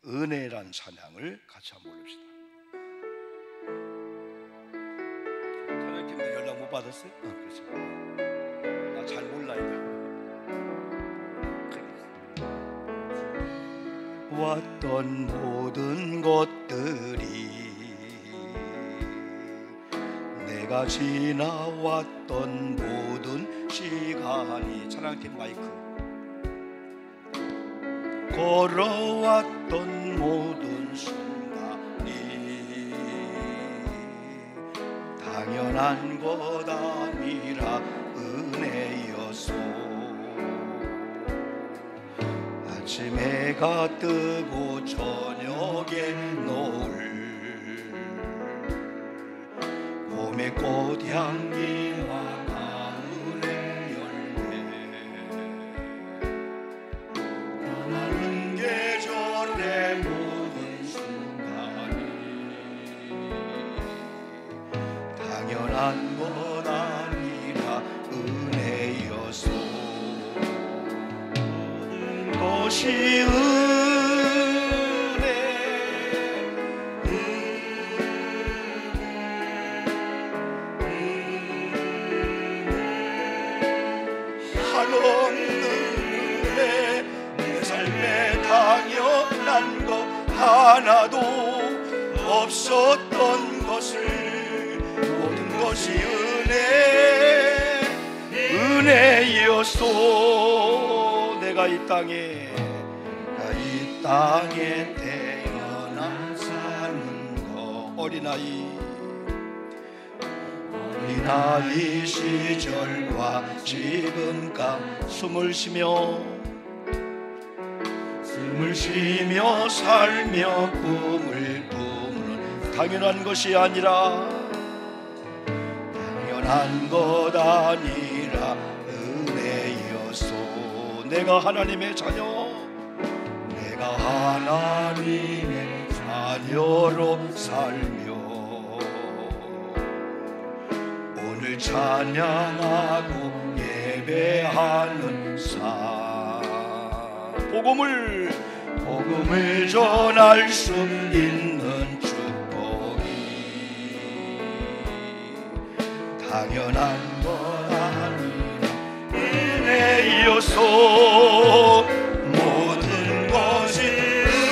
은혜란 찬양을 같이 한번 부릅시다. 찬양팀들 연락 못 받았어요? 그렇죠. 나 잘 몰라요. 왔던 모든 것들이, 내가 지나왔던 모든 시간이, 찬양팀 마이크, 걸어왔던 모든 순간이 당연한 것 아니라 은혜였소. 아침 해가 뜨고 저녁에 노을, 봄의 꽃향기와 가을의 열매, 변하는 계절의 모든 순간이 당연한 것 아니라 은혜였소. 것이 은혜, 한없는 은혜, 내 삶에 당연한 것 하나도 없었던 것을, 모든 것이 은혜였소. 내가 이 땅에 태어나 사는 거, 어린아이 시절과 지금까지 숨을 쉬며 살며 꿈을 꾸는 당연한 것이 아니라, 당연한 것 아니라 은혜였소. 내가 하나님의 자녀, 내가 하나님의 자녀로 살며 오늘 찬양하고 예배하는 삶, 복음을 전할 수 있는 축복이 당연한 것 아니라 은혜였소. 모든 것이 은혜,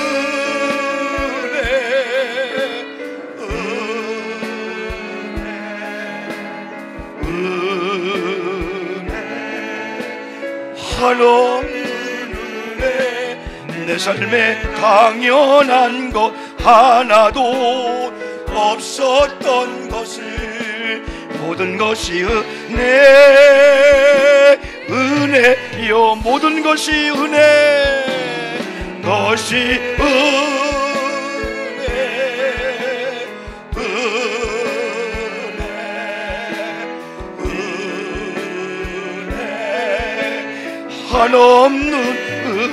한없는 은혜, 내 삶에 당연한 것 하나도 없었던 것을, 모든 것이 은혜요. 모든 것이 은혜, 것이 은혜, 한없는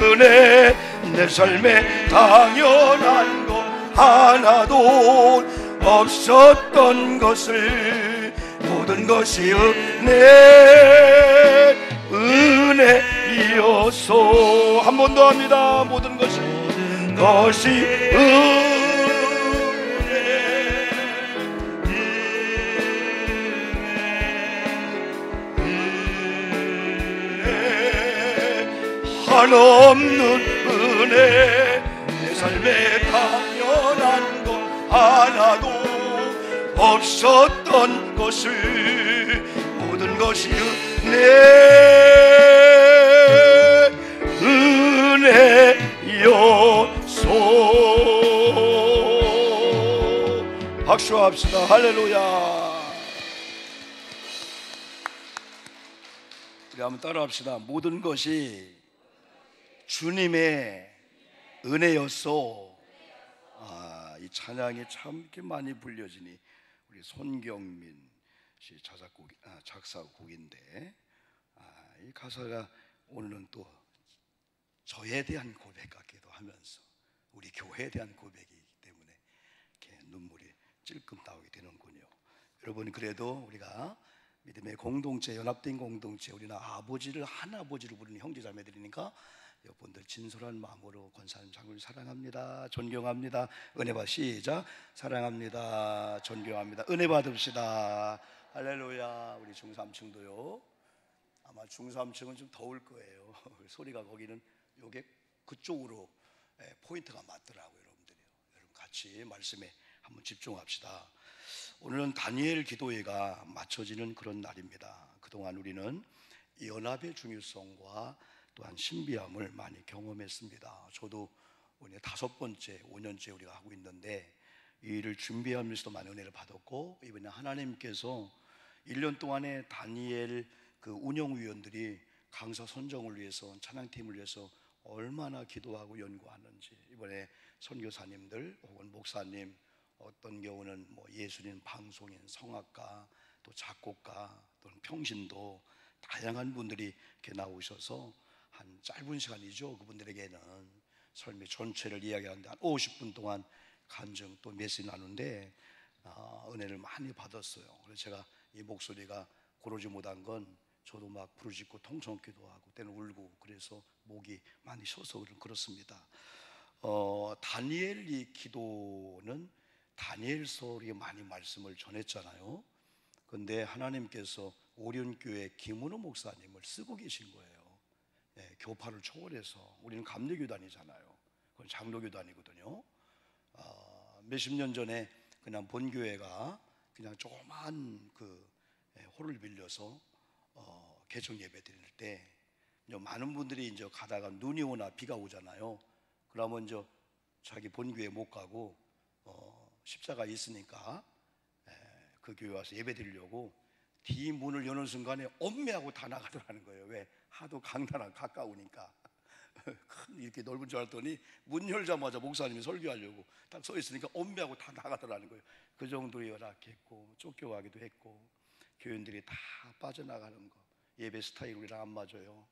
은혜, 내 삶에 당연한 것 하나도 없었던 것을, 모든 것이 은혜였소. 한 번 더 합니다. 모든 것이 한없는 은혜, 내 삶에 당연한 것 하나도 없었던 것을, 모든 것이 은혜였소. 박수합시다. 할렐루야. 우리 한번 따라합시다. 모든 것이 주님의 은혜였소. 이 찬양이 참 이렇게 많이 불려지니 우리 손경민 씨 작사곡인데, 이 가사가 오늘은 또 저에 대한 고백 같기도 하면서 우리 교회에 대한 고백이기 때문에 이렇게 눈물이 찔끔 나오게 되는군요. 여러분, 그래도 우리가 믿음의 공동체, 연합된 공동체, 우리는 아버지를 한 아버지로 부르는 형제자매들이니까 여러분들 진솔한 마음으로 권사님 장로님 사랑합니다, 존경합니다, 은혜 받 시작. 사랑합니다, 존경합니다, 은혜 받읍시다. 할렐루야. 우리 중삼층도요. 아마 중삼층은 좀 더울 거예요. 소리가 거기는 요게 그쪽으로 포인트가 맞더라고요. 여러분들이요. 여러분 같이 말씀에 한번 집중합시다. 오늘은 다니엘 기도회가 맞춰지는 그런 날입니다. 그동안 우리는 연합의 중요성과 또한 신비함을 많이 경험했습니다. 저도 오늘 5번째, 5년째 우리가 하고 있는데 이 일을 준비하면서도 많은 은혜를 받았고, 이번에 하나님께서 1년 동안에 다니엘 그 운영위원들이 강사 선정을 위해서, 찬양팀을 위해서 얼마나 기도하고 연구하는지, 이번에 선교사님들 혹은 목사님, 어떤 경우는 뭐 예술인, 방송인, 성악가, 또 작곡가, 또는 평신도 다양한 분들이 이렇게 나오셔서 한 짧은 시간이죠. 그분들에게는 삶의 전체를 이야기하는데 한 50분 동안 간증 또 메시지 나누는데 은혜를 많이 받았어요. 그래서 제가 이 목소리가 고르지 못한 건 저도 막 부르짖고 통성기도 하고 때는 울고 그래서 목이 많이 쉬어서 그렇습니다. 다니엘 이 기도는 다니엘서에 많이 말씀을 전했잖아요. 그런데 하나님께서 오륜교회 김은호 목사님을 쓰고 계신 거예요. 교파를 초월해서. 우리는 감리교단이잖아요. 그건 장로교단이거든요. 몇십 년 전에 그냥 본교회가 그냥 조그만 그 홀을 빌려서 개청 예배 드릴 때 많은 분들이 이제 가다가 눈이 오나 비가 오잖아요. 그러면 이제 자기 본교회 못 가고 십자가 있으니까 그 교회 와서 예배 드리려고 뒤 문을 여는 순간에 엄매하고 다 나가더라는 거예요. 왜? 하도 강단랑 가까우니까. 이렇게 넓은 줄 알았더니 문 열자마자 목사님이 설교하려고 딱 서 있으니까 엄매하고 다 나가더라는 거예요. 그 정도로 열악했고 쫓겨가기도 했고, 교인들이 다 빠져나가는 거. 예배 스타일 우리랑 안 맞아요.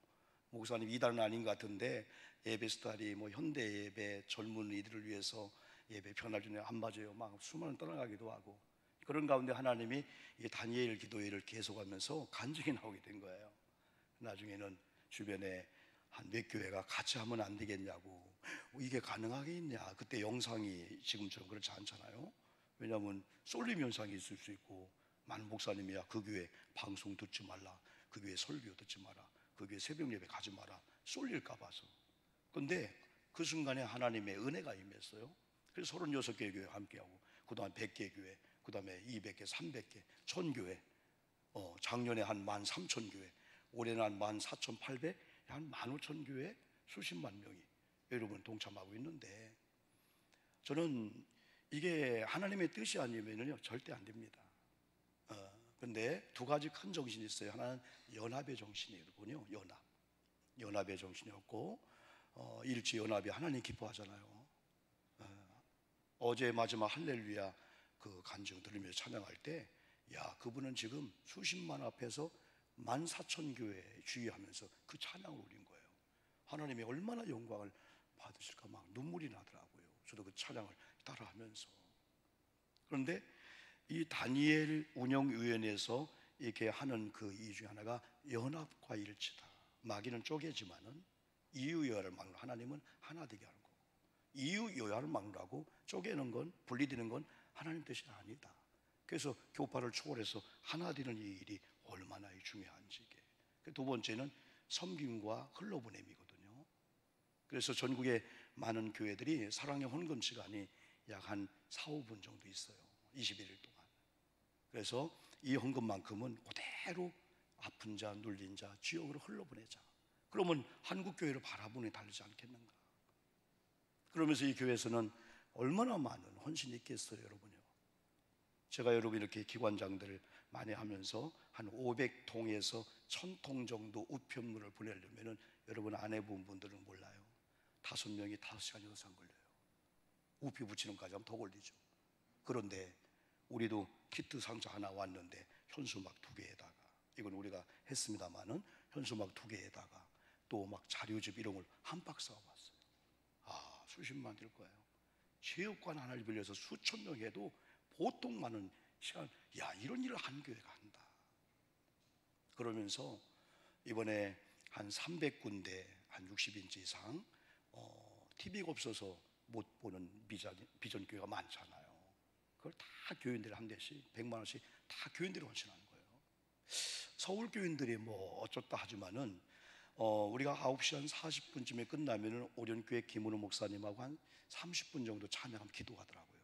목사님 이단은 아닌 것 같은데 예배 스타일이 뭐 현대 예배, 젊은이들을 위해서 예배 편할 줄은 안 맞아요. 막 수많은 떠나가기도 하고. 그런 가운데 하나님이 이 다니엘 기도회를 계속하면서 간증이 나오게 된 거예요. 나중에는 주변에 한 몇 교회가 같이 하면 안 되겠냐고, 이게 가능하겠냐. 그때 영상이 지금처럼 그렇지 않잖아요. 왜냐하면 쏠림 현상이 있을 수 있고, 많은 목사님이야 그 교회 방송 듣지 말라, 그 교회 설교 듣지 마라, 그 교회 새벽 예배 가지 마라, 쏠릴까 봐서. 근데 그 순간에 하나님의 은혜가 임했어요. 그래서 36개 교회 함께하고, 그 다음에 100개 교회, 그 다음에 200개, 300개, 1000교회, 작년에 한 13,000교회, 올해는 한 14,800, 한 15,000교회, 수십만 명이 여러분 동참하고 있는데, 저는 이게 하나님의 뜻이 아니면요 절대 안 됩니다. 근데 두 가지 큰 정신이 있어요. 하나는 연합의 정신이군요. 연합의 정신이었고, 일치 연합이 하나님 기뻐하잖아요. 어제 마지막 할렐루야 그 간증 들으면서 찬양할 때, 야, 그분은 지금 수십만 앞에서 14,000교회 주의하면서 그 찬양을 올린 거예요. 하나님이 얼마나 영광을 받으실까 막 눈물이 나더라고요. 저도 그 찬양을 따라하면서. 그런데 이 다니엘 운영위원회에서 이렇게 하는 그 이유 중에 하나가 연합과 일치다. 마귀는 쪼개지만은 이유여야를 막는, 하나님은 하나 되게 하는 거고, 이유여야를 막으라고 쪼개는 건, 분리되는 건 하나님 뜻이 아니다. 그래서 교파를 초월해서 하나 되는 이 일이 얼마나 중요한지. 두 번째는 섬김과 흘러보냄이거든요. 그래서 전국의 많은 교회들이 사랑의 헌금 시간이 약 한 4, 5분 정도 있어요. 21일 동안. 그래서 이 헌금만큼은 그대로 아픈 자, 눌린 자, 지역으로 흘러보내자. 그러면 한국 교회를 바라보니 다르지 않겠는가? 그러면서 이 교회에서는 얼마나 많은 헌신이 있겠어요, 여러분요. 제가 여러분 이렇게 기관장들을 많이 하면서 한 500통에서 1000통 정도 우편물을 보내려면 여러분 안 해본 분들은 몰라요. 5명이 5시간 이상 걸려요. 우표 붙이는 까지 하면 더 걸리죠. 그런데 우리도 키트 상자 하나 왔는데 현수막 2개에다가, 이건 우리가 했습니다마는 현수막 2개에다가 또 막 자료집 이런 걸 한 박스 와봤어요. 수십만 될 거예요. 체육관 하나를 빌려서 수천 명 해도 보통 많은 시간, 야, 이런 일을 한 교회가 한다. 그러면서 이번에 한 300군데 한 60인치 이상 TV가 없어서 못 보는 비전 교회가 많잖아요. 그걸 다 교인들이 한 대씩 100만 원씩 다 교인들이 헌신하는 거예요. 서울 교인들이 뭐 어쩌다 하지만은 우리가 9시 한 40분쯤에 끝나면은 오련교회 김은호 목사님하고 한 30분 정도 찬양하면 기도하더라고요.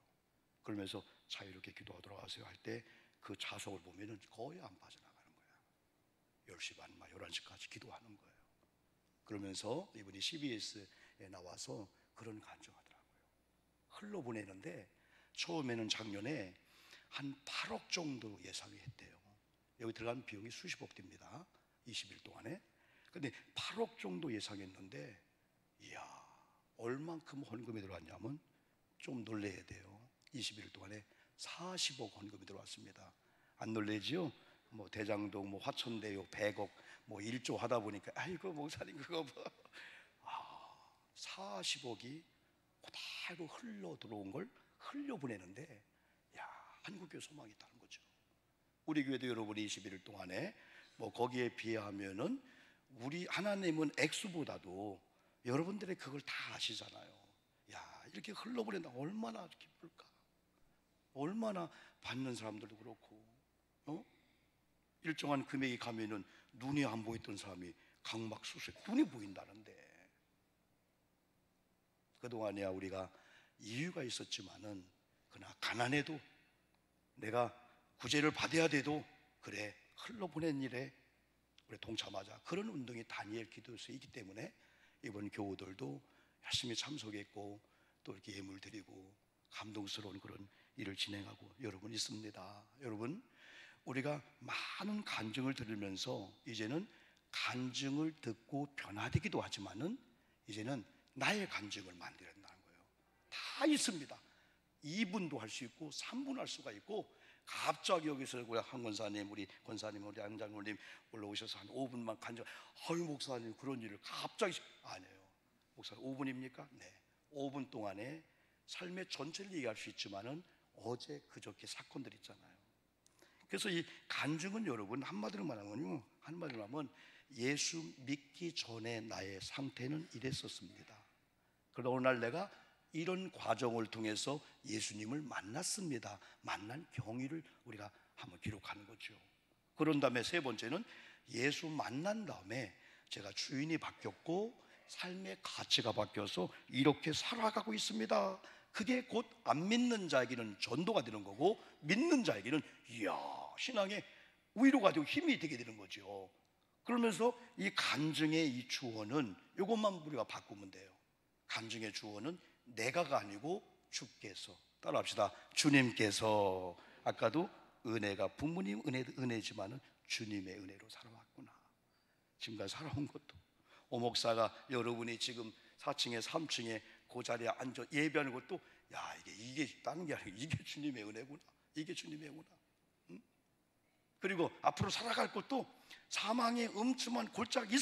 그러면서 자유롭게 기도하도록 하세요 할 때 그 좌석을 보면은 거의 안 빠져나가는 거예요. 10시 반, 11시까지 기도하는 거예요. 그러면서 이분이 CBS에 나와서 그런 간증하더라고요. 흘러보내는데 처음에는 작년에 한 8억 정도 예상이 했대요. 여기 들어간 비용이 수십억 됩니다. 20일 동안에. 근데 8억 정도 예상했는데 이야, 얼만큼 헌금이 들어왔냐면 좀 놀래야 돼요. 21일 동안에 40억 헌금이 들어왔습니다. 안 놀래지요? 뭐 대장동, 뭐 화천대유 100억, 뭐 1조 하다 보니까 아이고 목사님 그거 뭐 40억이 그대로 흘러 들어온 걸 흘려보내는데 야, 한국교회 소망이 있다는 거죠. 우리 교회도 여러분이 21일 동안에 뭐 거기에 비하면은 우리 하나님은 액수보다도 여러분들의 그걸 다 아시잖아요. 야, 이렇게 흘러보낸다 얼마나 기쁠까? 얼마나 받는 사람들도 그렇고 일정한 금액이 가면은 눈이 안 보였던 사람이 각막수술 눈이 보인다는데 그동안이야 우리가 이유가 있었지만은 그러나 가난해도 내가 구제를 받아야 돼도 그래 흘러보낸 일에 우리 동참하자. 그런 운동이 다니엘 기도서에 있기 때문에 이번 교우들도 열심히 참석했고 또 이렇게 예물 드리고 감동스러운 그런 일을 진행하고 여러분 있습니다. 여러분 우리가 많은 간증을 들으면서 이제는 간증을 듣고 변화되기도 하지만은 이제는 나의 간증을 만들어야 한다는 거예요. 다 있습니다. 2분도 할 수 있고 3분 할 수가 있고 갑자기 여기서 우리 한 권사님, 우리 권사님, 우리 안장로님 올라오셔서 한 5분만 간증. 아유 목사님 그런 일을 갑자기 아니에요. 목사님 5분입니까? 네. 5분 동안에 삶의 전체를 얘기할 수 있지만은 어제 그저께 사건들 있잖아요. 그래서 이 간증은 여러분 한마디로 말하면요, 한마디로 하면 예수 믿기 전에 나의 상태는 이랬었습니다. 그러나 오늘 내가 이런 과정을 통해서 예수님을 만났습니다. 만난 경위를 우리가 한번 기록하는 거죠. 그런 다음에 세 번째는 예수 만난 다음에 제가 주인이 바뀌었고 삶의 가치가 바뀌어서 이렇게 살아가고 있습니다. 그게 곧 안 믿는 자에게는 전도가 되는 거고 믿는 자에게는 이야 신앙의 위로가 되고 힘이 되게 되는 거죠. 그러면서 이 간증의 이 주어는 이것만 우리가 바꾸면 돼요. 간증의 주어는 내가가 아니고 주께서, 따라합시다. 주님께서. 아까도 은혜가 부모님 은혜지만은 주님의 은혜로 살아왔구나. 지금까지 살아온 것도 오목사가 여러분이 지금 4층에 3층에 그 자리에 앉아 예배하는 것도 야 이게 다른 게 아니고 이게 주님의 은혜구나. 이게 주님의 은혜구나. 응? 그리고 앞으로 살아갈 것도 사망의 음침한 골짜기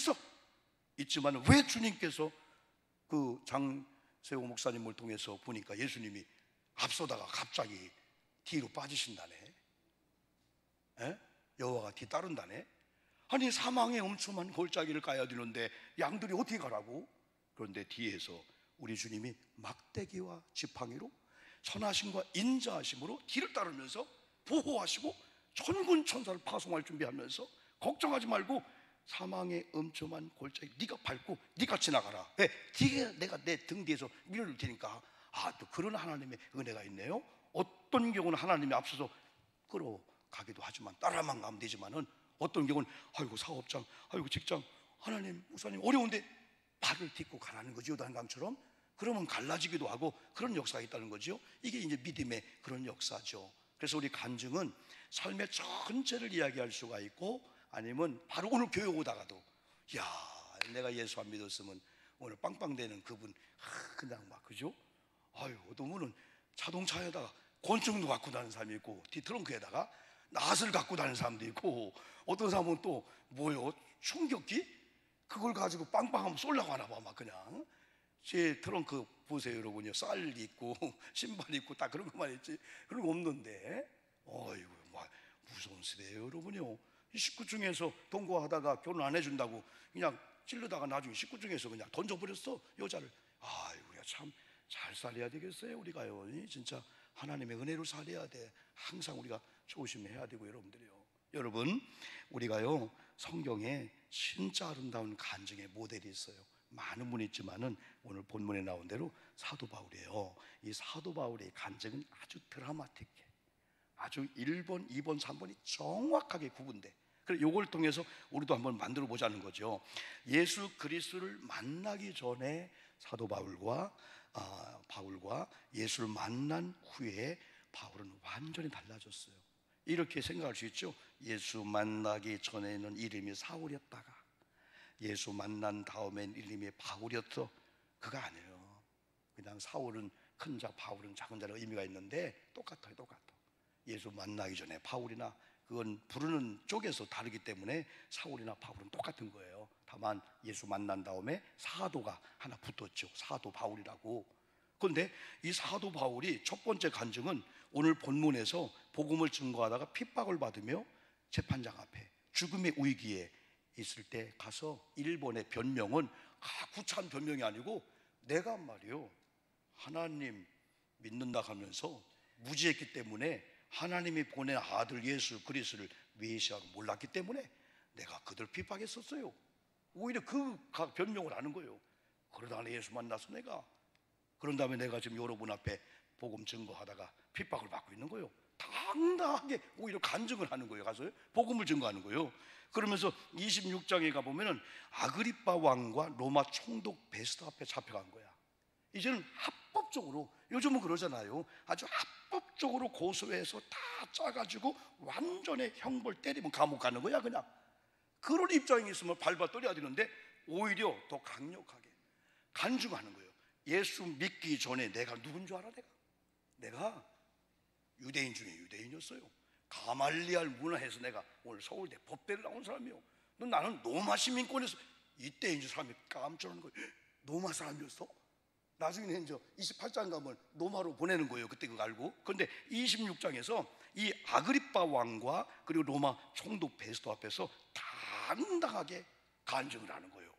있지만 왜 주님께서 그 장세호 목사님을 통해서 보니까 예수님이 앞서다가 갑자기 뒤로 빠지신다네. 에? 여호와가 뒤따른다네. 아니 사망의 음침한 골짜기를 가야 되는데 양들이 어떻게 가라고? 그런데 뒤에서 우리 주님이 막대기와 지팡이로 선하심과 인자하심으로 뒤를 따르면서 보호하시고 천군 천사를 파송할 준비하면서 걱정하지 말고 사망의 음침한 골짜기 네가 밟고 네가 지나가라. 왜? 뒤에 내가 내 등 뒤에서 밀어줄 테니까. 또 그런 하나님의 은혜가 있네요. 어떤 경우는 하나님이 앞서서 끌어가기도 하지만 따라만 가면 되지만은 어떤 경우는 아이고 사업장, 아이고 직장, 하나님 목사님 어려운데 발을 딛고 가라는 거죠. 요단강처럼. 그러면 갈라지기도 하고 그런 역사가 있다는 거죠. 이게 이제 믿음의 그런 역사죠. 그래서 우리 간증은 삶의 전체를 이야기할 수가 있고 아니면 바로 오늘 교회 오다가도 야 내가 예수 안 믿었으면 오늘 빵빵대는 그분 그냥 막 그죠? 아유 어떤 분은 자동차에다가 권총도 갖고 다니는 사람이 있고 뒤트렁크에다가 낫을 갖고 다니는 사람도 있고 어떤 사람은 또 뭐요? 충격기? 그걸 가지고 빵빵하면 쏠려고 하나 봐. 막 그냥 제 트렁크 보세요 여러분요. 쌀 있고 신발 있고 다 그런 것만 있지 그런 거 없는데 어이구 막 무서운 시대예요 여러분요. 이 식구 중에서 동거하다가 결혼 안 해준다고 그냥 찔르다가 나중에 식구 중에서 그냥 던져버렸어, 여자를. 아, 우리가 참 잘 살아야 되겠어요. 우리가요, 진짜 하나님의 은혜로 살아야 돼. 항상 우리가 조심해야 되고, 여러분들이요. 여러분, 우리가요 성경에 진짜 아름다운 간증의 모델이 있어요. 많은 분이 있지만은 오늘 본문에 나온 대로 사도 바울이에요. 이 사도 바울의 간증은 아주 드라마틱해. 아주 1번, 2번, 3번이 정확하게 구분돼. 그래서 이걸 통해서 우리도 한번 만들어 보자는 거죠. 예수 그리스도를 만나기 전에 사도 바울과 예수를 만난 후에 바울은 완전히 달라졌어요. 이렇게 생각할 수 있죠. 예수 만나기 전에는 이름이 사울이었다가 예수 만난 다음엔 이름이 바울이었어. 그거 아니에요. 그냥 사울은 큰 자, 바울은 작은 자라는 의미가 있는데 똑같아요. 예수 만나기 전에 바울이나, 그건 부르는 쪽에서 다르기 때문에 사울이나 바울은 똑같은 거예요. 다만 예수 만난 다음에 사도가 하나 붙었죠. 사도 바울이라고. 그런데 이 사도 바울이 첫 번째 간증은 오늘 본문에서 복음을 증거하다가 핍박을 받으며 재판장 앞에 죽음의 위기에 있을 때 가서 일본의 변명은 구차한 변명이 아니고, 내가 말이요 하나님 믿는다 하면서 무지했기 때문에 하나님이 보낸 아들 예수 그리스도를 메시아로 몰랐기 때문에 내가 그들 핍박했었어요. 오히려 그 변명을 하는 거예요. 그러다가 예수 만나서 그런 다음에 내가 지금 여러분 앞에 복음 증거하다가 핍박을 받고 있는 거예요. 당당하게 오히려 간증을 하는 거예요. 가서 복음을 증거하는 거예요. 그러면서 26장에 가보면은 아그리빠 왕과 로마 총독 베스도 앞에 잡혀간 거야. 이제는 합법적으로, 요즘은 그러잖아요, 아주 합법적으로 고소해서 다 짜가지고 완전히 형벌 때리면 감옥 가는 거야. 그냥 그런 입장에 있으면 발발 떨어야 되는데 오히려 더 강력하게 간증하는 거예요. 예수 믿기 전에 내가 누군 줄 알아? 내가 유대인 중에 유대인이었어요. 가말리알 문화에서 내가 오늘 서울대 법대를 나온 사람이요. 나는 로마 시민권에서 이때 이제 사람이 깜짝 놀란 거예요. 로마 사람이었어? 나중에 이제 28장 가면 로마로 보내는 거예요. 그때 그거 알고. 그런데 26장에서 이 아그리빠 왕과 그리고 로마 총독 베스도 앞에서 당당하게 간증을 하는 거예요.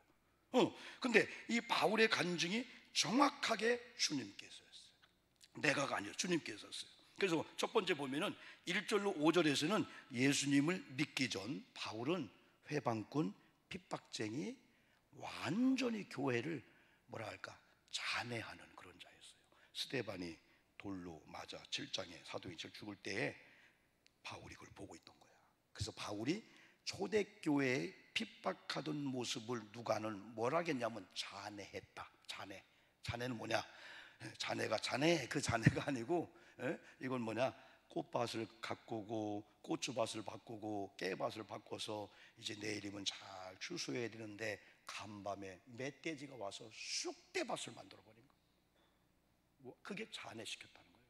근데 이 바울의 간증이 정확하게 주님께서였어요. 내가가 아니라 주님께서였어요. 그래서 첫 번째 보면은 1절로 5절에서는 예수님을 믿기 전 바울은 회방꾼, 핍박쟁이, 완전히 교회를 뭐라 할까 잔해하는 그런 자였어요. 스데반이 돌로 맞아 7장에 사도행전 죽을 때에 바울이 그걸 보고 있던 거야. 그래서 바울이 초대교회에 핍박하던 모습을 누가는 뭐라 하겠냐면 잔해했다. 잔해는 뭐냐? 자네가 자네, 그 자네가 아니고, 이건 뭐냐? 꽃밭을 가꾸고 고추밭을 바꾸고 깨밭을 바꿔서 이제 내일이면 잘 추수해야 되는데 간밤에 멧돼지가 와서 쑥대밭을 만들어 버린 거예요. 그게 잔해시켰다는 거예요.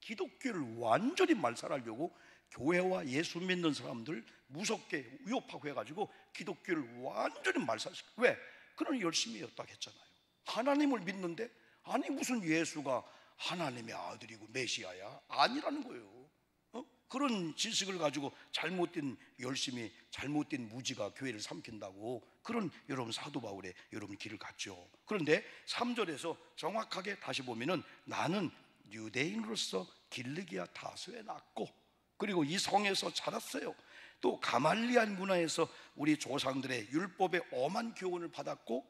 기독교를 완전히 말살하려고 교회와 예수 믿는 사람들 무섭게 위협하고 해가지고 기독교를 완전히 말살시켰어요. 왜? 그런 열심히 했다고 했잖아요. 하나님을 믿는데, 아니 무슨 예수가 하나님의 아들이고 메시아야? 아니라는 거예요. 그런 지식을 가지고 잘못된 열심히, 잘못된 무지가 교회를 삼킨다고, 그런 여러분 사도 바울의 여러분 길을 갔죠. 그런데 3절에서 정확하게 다시 보면은 나는 유대인으로서 길르기아 다소에 났고, 그리고 이 성에서 자랐어요. 또 가말리알 문화에서 우리 조상들의 율법의 엄한 교훈을 받았고,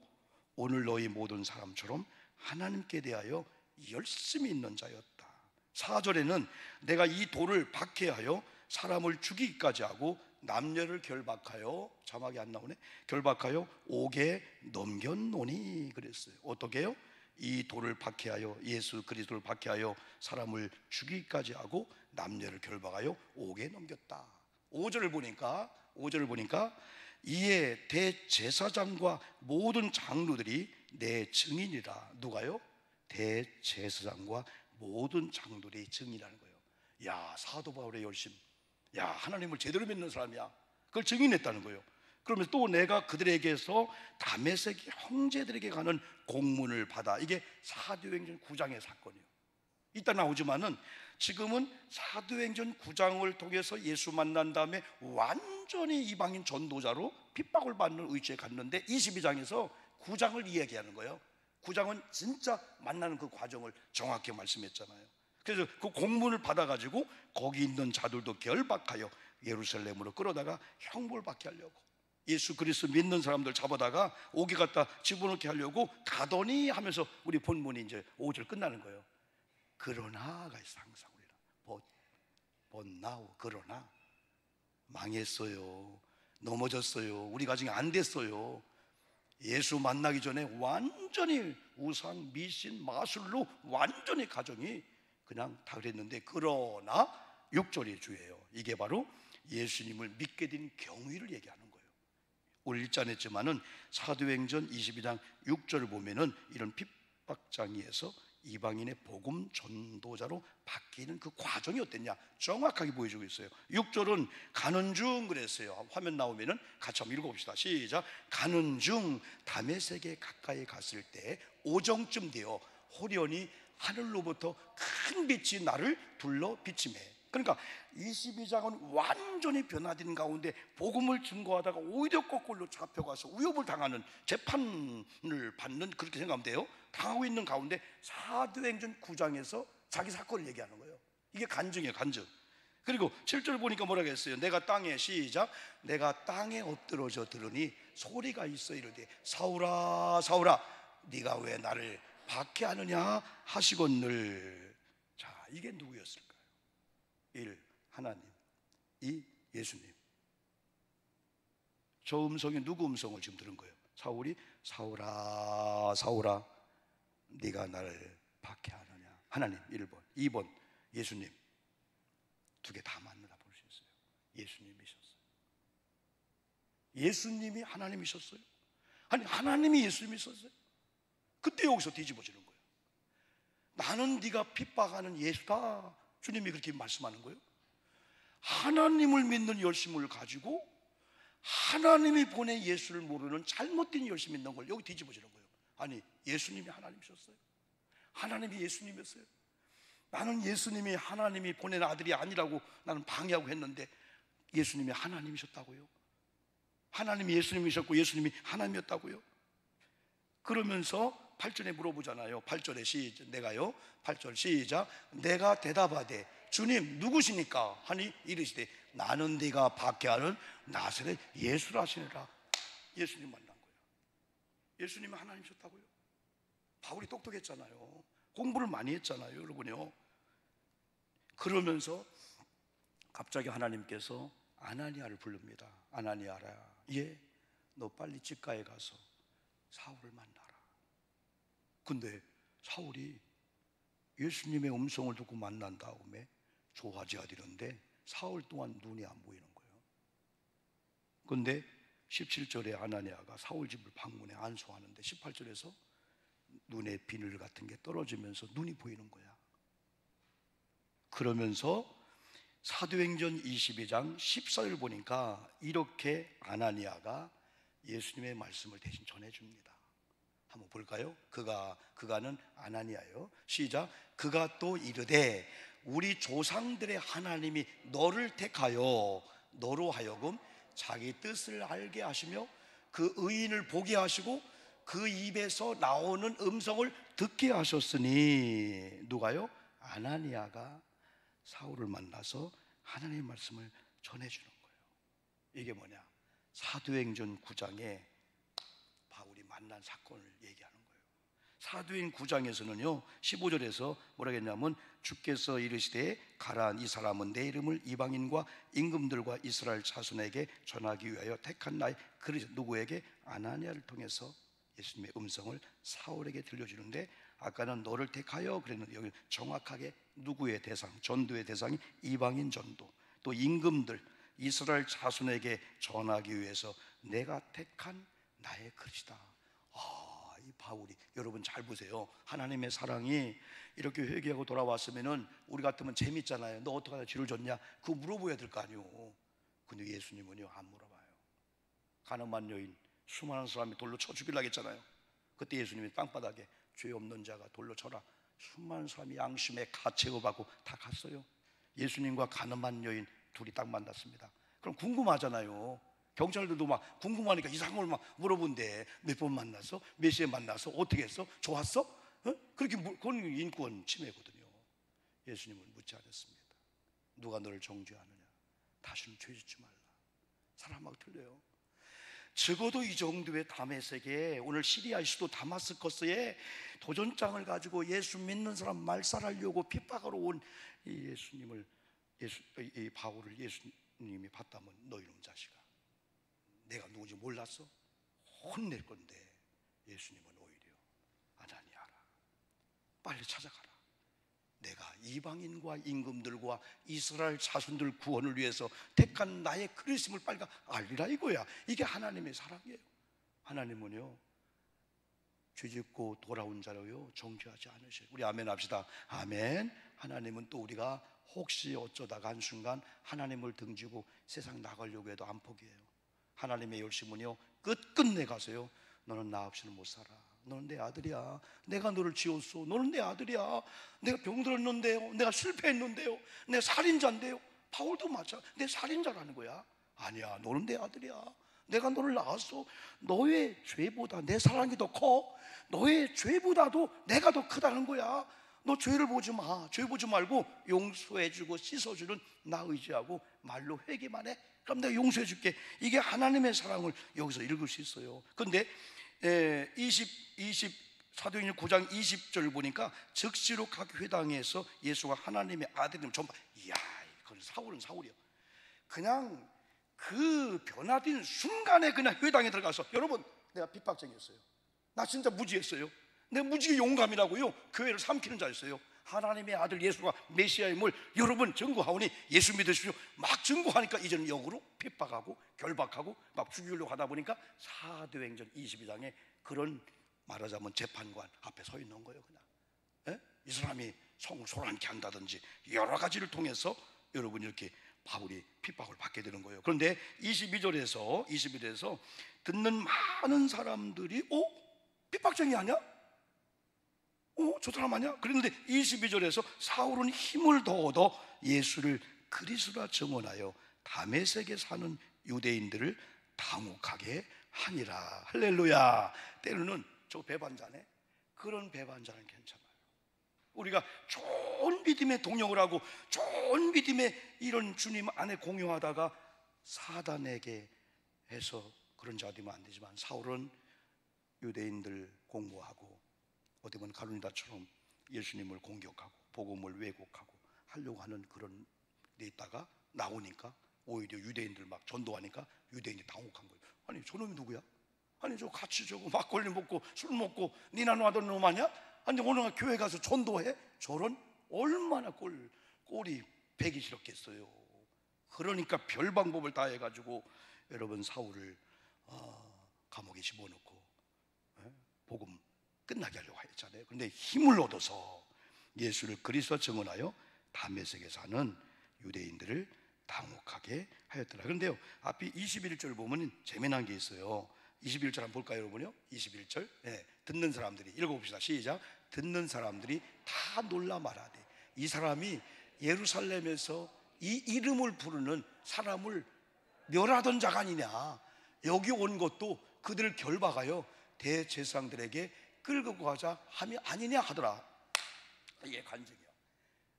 오늘 너희 모든 사람처럼 하나님께 대하여 열심히 있는 자였다. 4절에는 내가 이 돌을 박해하여 사람을 죽이기까지 하고 남녀를 결박하여, 자막이 안 나오네, 결박하여 옥에 넘겼노니 그랬어요. 어떻게 해요? 이 돌을 박해하여, 예수 그리스도를 박해하여 사람을 죽이기까지 하고 남녀를 결박하여 옥에 넘겼다. 5절을 보니까 이에 대제사장과 모든 장로들이 내 증인이라. 누가요? 대제사장과 모든 장로들이 증인이라는 거예요. 야, 사도 바울의 열심, 야, 하나님을 제대로 믿는 사람이야, 그걸 증인했다는 거예요. 그러면서 또 내가 그들에게서 다메섹 형제들에게 가는 공문을 받아. 이게 사도행전 9장의 사건이에요. 이따 나오지만은 지금은 사도행전 9장을 통해서 예수 만난 다음에 완전히 이방인 전도자로 핍박을 받는 의지에 갔는데 22장에서 9장을 이야기하는 거예요. 9장은 진짜 만나는 그 과정을 정확히 말씀했잖아요. 그래서 그 공문을 받아가지고 거기 있는 자들도 결박하여 예루살렘으로 끌어다가 형벌 받게 하려고, 예수 그리스도 믿는 사람들 잡아다가 옥에 갖다 집어넣게 하려고 가더니 하면서 우리 본문이 이제 5절 끝나는 거예요. 그러나가 있어. 항상 우리는 but now, 그러나 망했어요. 넘어졌어요. 우리 가정이 안 됐어요. 예수 만나기 전에 완전히 우상, 미신, 마술로 완전히 가정이 그냥 다 그랬는데, 그러나 6절이 주예요. 이게 바로 예수님을 믿게 된 경위를 얘기하는 거예요. 오늘 읽지 않았지만은 사도행전 22장 6절을 보면은 이런 핍박장에서 이방인의 복음 전도자로 바뀌는 그 과정이 어땠냐 정확하게 보여주고 있어요. 6절은 가는 중 그랬어요. 화면 나오면은 같이 한번 읽어봅시다. 시작. 가는 중 다메섹에 가까이 갔을 때 오정쯤 되어 호련히 하늘로부터 큰 빛이 나를 둘러 비치매. 그러니까 22장은 완전히 변화된 가운데 복음을 증거하다가 오히려 거꾸로 잡혀가서 위협을 당하는, 재판을 받는, 그렇게 생각하면 돼요. 당하고 있는 가운데 사도행전 9장에서 자기 사건을 얘기하는 거예요. 이게 간증이에요, 간증. 그리고 7절 보니까 뭐라고 했어요? 내가 땅에, 시작, 내가 땅에 엎드러져 들으니 소리가 있어 이르되 사울아 사울아 네가 왜 나를 박해하느냐 하시거늘. 자, 이게 누구였을까요? 1. 하나님, 2. 예수님. 저 음성이 누구 음성을 지금 들은 거예요? 사울이 사울아 사울아 네가 나를 박해하느냐. 하나님 1번, 2번 예수님. 두 개 다 맞는다 볼 수 있어요. 예수님이셨어요. 예수님이 하나님이셨어요. 아니, 하나님이 예수님이셨어요. 그때 여기서 뒤집어지는 거예요. 나는 네가 핍박하는 예수다, 주님이 그렇게 말씀하는 거예요. 하나님을 믿는 열심을 가지고 하나님이 보낸 예수를 모르는 잘못된 열심 믿는 걸 여기 뒤집어지는 거예요. 아니, 예수님이 하나님이셨어요. 하나님이 예수님이었어요. 나는 예수님이 하나님이 보낸 아들이 아니라고 나는 방해하고 했는데 예수님이 하나님이셨다고요. 하나님이 예수님이셨고 예수님이 하나님이었다고요. 그러면서 8절에 물어보잖아요. 8절에 시작, 내가요 8절 시작, 내가 대답하되 주님 누구시니까 하니 이르시되 나는 네가 박해하는 나사렛 예수라 하시니라. 예수님 만난 거예요. 예수님이 하나님이셨다고요. 바울이 똑똑했잖아요. 공부를 많이 했잖아요, 여러분요. 그러면서 갑자기 하나님께서 아나니아를 부릅니다. 아나니아라, 예, 너 빨리 집가에 가서 사울을 만나라. 근데 사울이 예수님의 음성을 듣고 만난 다음에 좋아하지 않는데 사흘 동안 눈이 안 보이는 거예요. 근데 17절에 아나니아가 사울 집을 방문해 안수하는데 18절에서 눈에 비늘 같은 게 떨어지면서 눈이 보이는 거야. 그러면서 사도행전 22장 14절 보니까 이렇게 아나니아가 예수님의 말씀을 대신 전해줍니다. 한번 볼까요? 그가는 아나니아요. 시작. 그가 또 이르되 우리 조상들의 하나님이 너를 택하여 너로 하여금 자기 뜻을 알게 하시며 그 의인을 보게 하시고 그 입에서 나오는 음성을 듣게 하셨으니. 누가요? 아나니아가 사울을 만나서 하나님의 말씀을 전해주는 거예요. 이게 뭐냐? 사도행전 9장에 바울이 만난 사건을 얘기하는 거예요. 사도행 9장에서는요 15절에서 뭐라고 했냐면 주께서 이르시되 가라, 이 사람은 내 이름을 이방인과 임금들과 이스라엘 자손에게 전하기 위하여 택한 나의 그릇. 누구에게? 아나니아를 통해서 예수님의 음성을 사울에게 들려주는데, 아까는 너를 택하여 그랬는데 여기 정확하게 누구의 대상, 전도의 대상이 이방인 전도, 또 임금들 이스라엘 자손에게 전하기 위해서 내가 택한 나의 그릇이다. 이 바울이, 여러분 잘 보세요. 하나님의 사랑이 이렇게 회개하고 돌아왔으면은 우리 같으면 재밌잖아요. 너 어떻게 하다 죄를 졌냐? 그거 물어봐야 될 거 아니오. 근데 예수님은요 안 물어봐요. 가늠한 여인 수많은 사람이 돌로 쳐 죽이려고 했잖아요. 그때 예수님이 땅바닥에 죄 없는 자가 돌로 쳐라, 수많은 사람이 양심에 가책업하고 다 갔어요. 예수님과 가늠한 여인 둘이 딱 만났습니다. 그럼 궁금하잖아요. 경찰들도 막 궁금하니까 이상한 걸 막 물어본대. 몇 번 만났어? 몇 시에 만났어? 어떻게 했어? 좋았어? 그렇게 그건 인권 침해거든요. 예수님은 묻지 않았습니다. 누가 너를 정죄하느냐? 다시는 죄 짓지 말라. 사람하고 틀려요. 적어도 이 정도의 다메섹에, 오늘 시리아 수도 다마스커스에 도전장을 가지고 예수 믿는 사람 말살하려고 핍박하러 온 이 예수님을, 이 바울을 예수님이 봤다면 너 이놈 자식아, 내가 누군지 몰랐어? 혼낼 건데 예수님은 오히려 아나니아라, 빨리 찾아가라. 내가 이방인과 임금들과 이스라엘 자손들 구원을 위해서 택한 나의 그리스도를 빨리 알리라 이거야. 이게 하나님의 사랑이에요. 하나님은요, 죄짓고 돌아온 자로요 정죄하지 않으셔요. 우리 아멘 합시다. 아멘. 하나님은 또 우리가 혹시 어쩌다가 한순간 하나님을 등지고 세상 나가려고 해도 안 포기해요. 하나님의 열심은요 끝끝내 가서요, 너는 나 없이는 못 살아. 너는 내 아들이야. 내가 너를 지었어. 너는 내 아들이야. 내가 병들었는데요, 내가 실패했는데요, 내가 살인자인데요. 바울도 맞아. 내 살인자라는 거야. 아니야, 너는 내 아들이야. 내가 너를 낳았어. 너의 죄보다 내 사랑이 더 커. 너의 죄보다도 내가 더 크다는 거야. 너 죄를 보지 마. 죄 보지 말고 용서해주고 씻어주는 나 의지하고 말로 회개만 해. 그럼 내가 용서해줄게. 이게 하나님의 사랑을 여기서 읽을 수 있어요. 그런데 사도행전 9장 20절 보니까 즉시로 각 회당에서 예수가 하나님의 아들임을 전파. 이야, 그건 사울은 사울이야. 그냥 그 변화된 순간에 그냥 회당에 들어가서, 여러분 내가 핍박쟁이였어요. 나 진짜 무지했어요. 내가 무지개 용감이라고요 교회를 삼키는 자였어요. 하나님의 아들 예수가 메시아임을 여러분 증거하오니 예수 믿으십시오. 막 증거하니까 이제는 역으로 핍박하고 결박하고 막 죽이려고 하다 보니까 사도행전 22장에 그런, 말하자면 재판관 앞에 서 있는 거예요. 그냥 이 사람이 성을 소란케 한다든지 여러 가지를 통해서 여러분 이렇게 바울이 핍박을 받게 되는 거예요. 그런데 22절에서 듣는 많은 사람들이 핍박쟁이 아니야? 저 사람 아니야? 그런데 22절에서 사울은 힘을 더 얻어 예수를 그리스도라 증언하여 다메섹에 사는 유대인들을 당혹하게 하니라. 할렐루야. 때로는 저 배반자네, 그런 배반자는 괜찮아요. 우리가 좋은 믿음의 동역을 하고 좋은 믿음의 이런 주님 안에 공유하다가 사단에게 해서 그런 자 되면 안 되지만, 사울은 유대인들 공모하고 어떻게 보면 가룟유다처럼 예수님을 공격하고 복음을 왜곡하고 하려고 하는 그런 데 있다가 나오니까 오히려 유대인들 막 전도하니까 유대인이 당혹한 거예요. 아니 저놈이 누구야? 아니 저 같이 저거 막걸리 먹고 술 먹고 니나노 하던 놈 아니야? 아니 오늘 교회 가서 전도해? 저런 얼마나 꼴이 배기 싫었겠어요. 그러니까 별 방법을 다 해가지고 여러분 사울을 감옥에 집어넣고 복음 끝나게 하려고 했잖아요. 그런데 힘을 얻어서 예수를 그리스도 증언하여 다메섹에 사는 유대인들을 당혹하게 하였더라. 그런데요, 앞에 21절 보면 재미난 게 있어요. 21절 한번 볼까요, 여러분요? 21절. 듣는 사람들이, 읽어봅시다. 시작. 듣는 사람들이 다 놀라 말하되, 이 사람이 예루살렘에서 이 이름을 부르는 사람을 멸하던 자가 아니냐. 여기 온 것도 그들을 결박하여 대제사장들에게 끌고 가자 함이 아니냐 하더라. 이게 간증이야.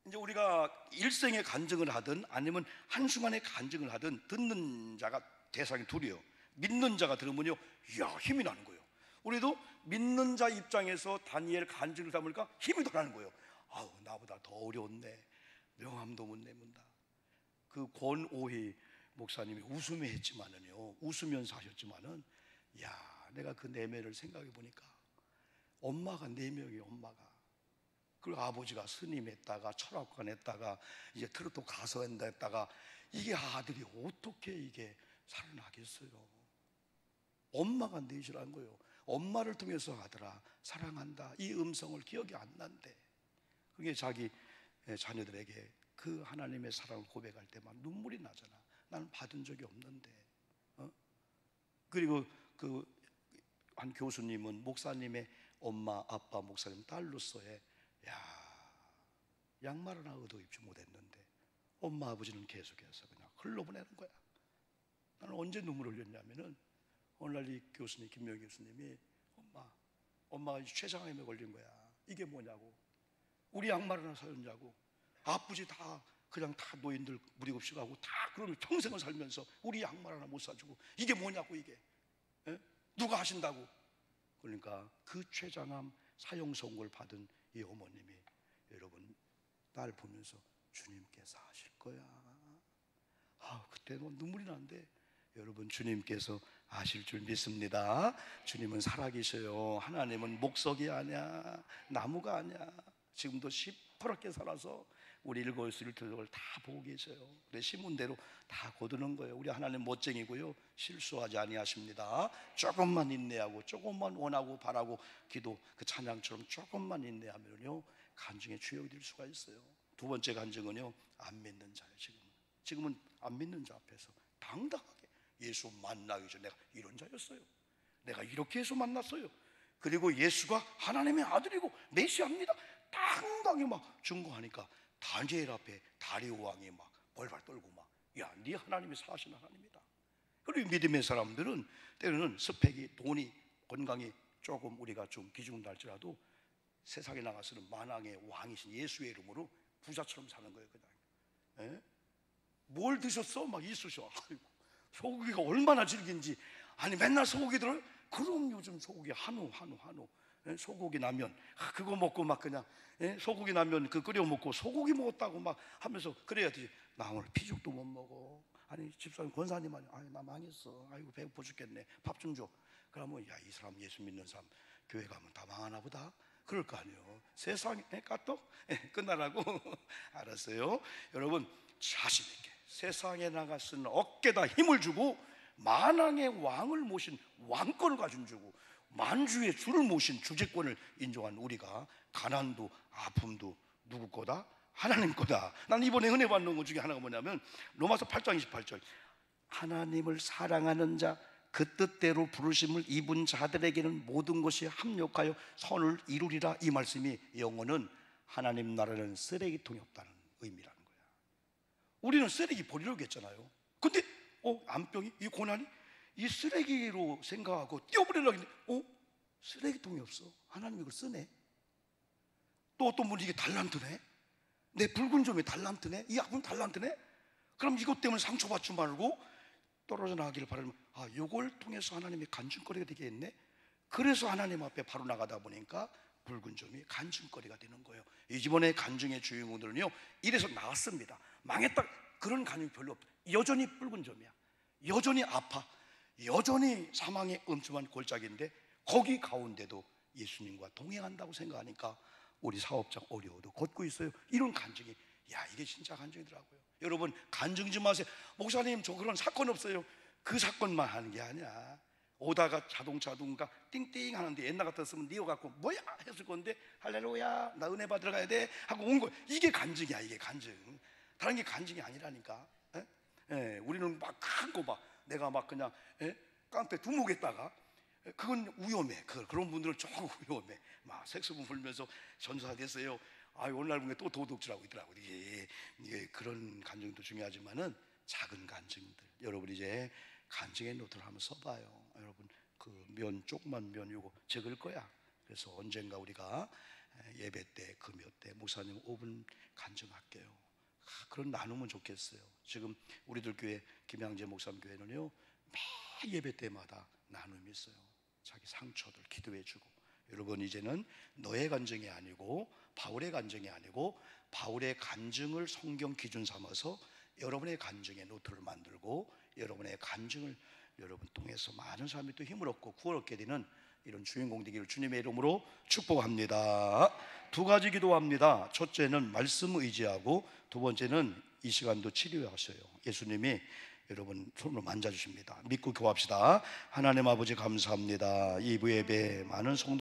이제 우리가 일생에 간증을 하든 아니면 한순간에 간증을 하든 듣는 자가 대상이 둘이에요. 믿는 자가 들으면요, 이야 힘이 나는 거예요. 우리도 믿는 자 입장에서 다니엘 간증을 담으니까 힘이 더 나는 거예요. 아우 나보다 더 어려웠네. 명함도 못 내문다. 그 권오희 목사님이 웃으며 했지만은요, 웃으면서 하셨지만은, 야 내가 그 내면을 생각해 보니까 엄마가 4명이 엄마가, 그리고 아버지가 스님 했다가 철학관 했다가 이제 트로트 가수 했다가, 이게 아들이 어떻게 이게 살아나겠어요? 엄마가 넷이라는 거예요. 엄마를 통해서 아들아 사랑한다 이 음성을 기억이 안 난대. 그게 자기 자녀들에게 그 하나님의 사랑을 고백할 때만 눈물이 나잖아. 나는 받은 적이 없는데. 그리고 그 한 교수님은 목사님의 엄마 아빠 목사님 딸로서의, 야 양말 하나 얻어 입지 못했는데 엄마 아버지는 계속해서 그냥 흘러보내는 거야. 나는 언제 눈물을 흘렸냐면은 어느 날 이 교수님, 김명희 교수님이 엄마가 췌장암에 걸린 거야. 이게 뭐냐고. 우리 양말 하나 사줬냐고. 아버지 다 그냥 다 노인들 무리급식 하고 다 그러면 평생을 살면서 우리 양말 하나 못 사주고 이게 뭐냐고 이게. 에? 누가 하신다고. 그러니까 그 췌장암 사형 선고를 받은 이 어머님이 여러분 날 보면서 주님께서 하실 거야. 그때는 눈물이 나는데 여러분 주님께서 아실 줄 믿습니다. 주님은 살아계셔요. 하나님은 목석이 아니야, 나무가 아니야. 지금도 시퍼렇게 살아서 우리 일거수일 들을 다 보고 계셔요. 그래 심은 대로 다 거두는 거예요. 우리 하나님 멋쟁이고요, 실수하지 아니하십니다. 조금만 인내하고 조금만 원하고 바라고 기도 그 찬양처럼 조금만 인내하면요 간증의 주역이 될 수가 있어요. 두 번째 간증은요, 안 믿는 자예요. 지금은 안 믿는 자 앞에서 당당하게 예수 만나기 전에 내가 이런 자였어요. 내가 이렇게 해서 만났어요. 그리고 예수가 하나님의 아들이고 메시아입니다. 당당히 막 증거하니까 다니엘 앞에 다리오 왕이 막 벌벌 떨고 막, 야, 네 하나님이 사신 하나님이다. 그리고 믿음의 사람들은 때로는 스펙이, 돈이, 건강이 조금 우리가 좀 기준을 달지라도 세상에 나가서는 만왕의 왕이신 예수의 이름으로 부자처럼 사는 거예요. 그냥. 에? 뭘 드셨어? 막 이쑤셔. 아이고, 소고기가 얼마나 질긴지. 아니 맨날 소고기 들어요? 그럼 요즘 소고기 한우. 소고기 라면 그거 먹고 막 그냥 소고기 라면 그 끓여 먹고 소고기 먹었다고 막 하면서 그래야지. 나 오늘 피죽도 못 먹어. 아니 집사님 권사님 아니 나 망했어. 아이고 배고파 죽겠네. 밥 좀 줘. 그러면 야, 이 사람 예수 믿는 사람 교회 가면 다 망하나 보다. 그럴 거 아니에요. 세상에 까똑 끝나라고. 알았어요. 여러분 자신 있게 세상에 나가서는 어깨다 힘을 주고 만왕의 왕을 모신 왕권을 가진 주고 만주의 주를 모신 주재권을 인정한 우리가 가난도 아픔도 누구 거다? 하나님 거다. 난 이번에 은혜 받는 것 중에 하나가 뭐냐면 로마서 8장 28절 하나님을 사랑하는 자 그 뜻대로 부르심을 입은 자들에게는 모든 것이 합력하여 선을 이루리라. 이 말씀이 영어는 하나님 나라는 쓰레기통이 없다는 의미라는 거야. 우리는 쓰레기 버리려고 했잖아요. 근데 암병이 이 고난이 이 쓰레기로 생각하고 띄워버리려고 했는데 쓰레기통이 없어. 하나님이 이걸 쓰네. 또 어떤 분이 이게 달란트네, 내 붉은 점이 달란트네, 이 아픔 달란트네. 그럼 이것 때문에 상처받지 말고 떨어져 나가기를 바라면 이걸 통해서 하나님이 간증거리가 되겠네. 그래서 하나님 앞에 바로 나가다 보니까 붉은 점이 간증거리가 되는 거예요. 이번에 간증의 주인공들은요 이래서 나왔습니다. 망했다 그런 간증이 별로 없다. 여전히 붉은 점이야. 여전히 아파. 여전히 사망의 음침한 골짜기인데 거기 가운데도 예수님과 동행한다고 생각하니까 우리 사업장 어려워도 걷고 있어요. 이런 간증이, 야, 이게 진짜 간증이더라고요. 여러분 간증 좀 하세요. 목사님 저 그런 사건 없어요. 그 사건만 하는 게 아니야. 오다가 자동차 누군가 띵띵 하는데 옛날 같았으면 니어갖고 뭐야 했을 건데 할렐루야 나 은혜 받으러 가야 돼 하고 온 거야. 이게 간증이야. 이게 간증. 다른 게 간증이 아니라니까. 우리는 막 큰 거 막 내가 막 그냥 깡패 두목에다가 그건 위험해. 그런 분들은 조금 위험해. 막 색소분 불면서 전사 됐어요. 오늘날 보면 또 도둑질하고 있더라고. 이게 그런 간증도 중요하지만은 작은 간증들. 여러분 이제 간증의 노트를 한번 써봐요. 여러분 그 면 조그만 면 이거 적을 거야. 그래서 언젠가 우리가 예배 때 금요 때 목사님 5분 간증할게요. 그런 나누면 좋겠어요. 지금 우리들 교회 김양재 목사님 교회는요 매 예배 때마다 나눔이 있어요. 자기 상처들 기도해주고. 여러분 이제는 너의 간증이 아니고 바울의 간증이 아니고 바울의 간증을 성경 기준 삼아서 여러분의 간증의 노트를 만들고 여러분의 간증을 여러분 통해서 많은 사람이 또 힘을 얻고 구원 얻게 되는 이런 주인공 되기를 주님의 이름으로 축복합니다. 두 가지 기도합니다. 첫째는 말씀 의지하고 두 번째는 이 시간도 치료하셔요. 예수님이 여러분 손으로 만져주십니다. 믿고 교합시다. 하나님 아버지 감사합니다. 이 예배 많은 성도